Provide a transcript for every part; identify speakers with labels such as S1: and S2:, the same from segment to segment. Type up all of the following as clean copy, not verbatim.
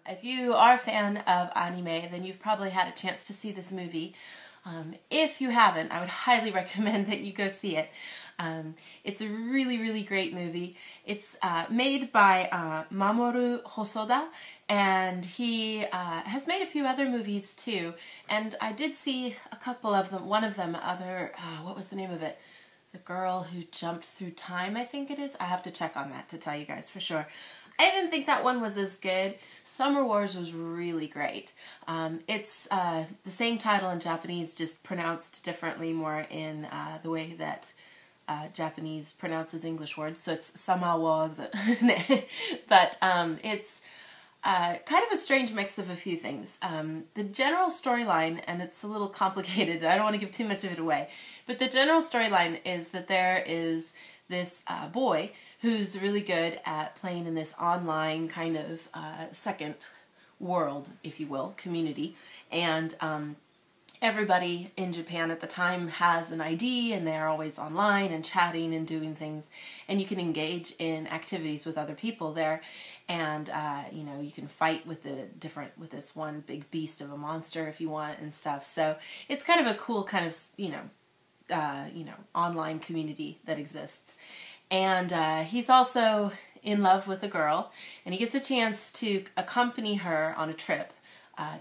S1: If you are a fan of anime, then you've probably had a chance to see this movie. If you haven't, I would highly recommend that you go see it. It's a really, really great movie. It's made by Mamoru Hosoda, and he has made a few other movies too. And I did see a couple of them. One of them, what was the name of it? The Girl Who Jumped Through Time, I think it is. I have to check on that to tell you guys for sure. I didn't think that one was as good. Summer Wars was really great. It's the same title in Japanese, just pronounced differently, more in the way that Japanese pronounces English words. So it's Summer Wars. But it's kind of a strange mix of a few things. The general storyline, and it's a little complicated, I don't want to give too much of it away, but the general storyline is that there is this boy who's really good at playing in this online kind of second world, if you will, community. And everybody in Japan at the time has an ID, and they're always online and chatting and doing things, and you can engage in activities with other people there. And you know, you can fight with with this one big beast of a monster if you want and stuff. So it's kind of a cool kind of online community that exists. And he's also in love with a girl, and he gets a chance to accompany her on a trip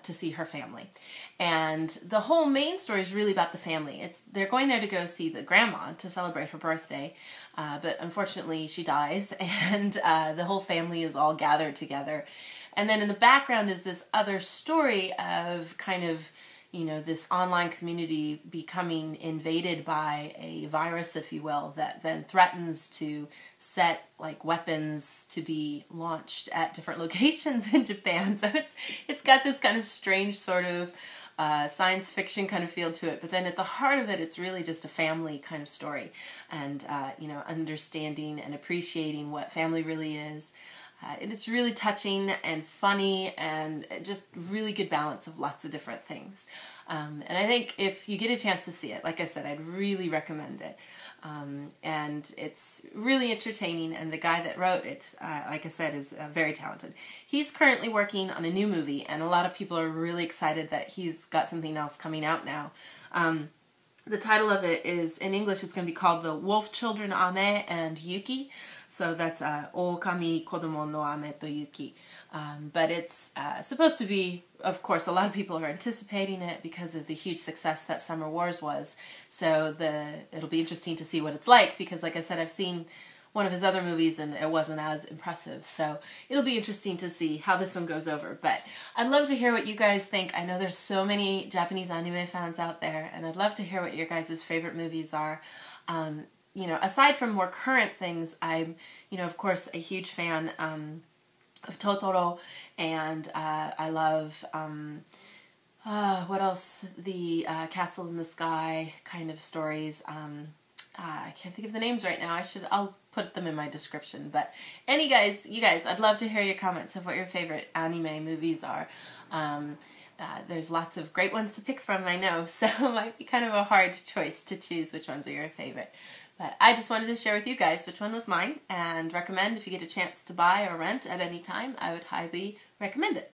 S1: to see her family. And the whole main story is really about the family. They're going there to go see the grandma to celebrate her birthday, but unfortunately she dies, and the whole family is all gathered together. And then in the background is this other story of kind of, you know, this online community becoming invaded by a virus, if you will, that then threatens to set like weapons to be launched at different locations in Japan. So it's got this kind of strange sort of science fiction kind of feel to it, but then at the heart of it, it's really just a family kind of story, and you know, understanding and appreciating what family really is. It is really touching and funny, and just really good balance of lots of different things. And I think if you get a chance to see it, like I said, I'd really recommend it. And it's really entertaining, and the guy that wrote it, like I said, is very talented. He's currently working on a new movie, and a lot of people are really excited that he's got something else coming out now. The title of it is, in English, it's going to be called The Wolf Children Ame and Yuki. So that's Origami Kodomo no Ame to Yuki. But it's supposed to be, of course, a lot of people are anticipating it because of the huge success that Summer Wars was. So it'll be interesting to see what it's like, because like I said, I've seen one of his other movies and it wasn't as impressive. So it'll be interesting to see how this one goes over. But I'd love to hear what you guys think. I know there's so many Japanese anime fans out there, and I'd love to hear what your guys' favorite movies are. You know, aside from more current things, I'm, you know, of course, a huge fan of Totoro, and I love, what else? The Castle in the Sky kind of stories. I can't think of the names right now. I'll put them in my description. But you guys, I'd love to hear your comments of what your favorite anime movies are. There's lots of great ones to pick from, I know, so it might be kind of a hard choice to choose which ones are your favorite. But I just wanted to share with you guys which one was mine, and recommend if you get a chance to buy or rent at any time, I would highly recommend it.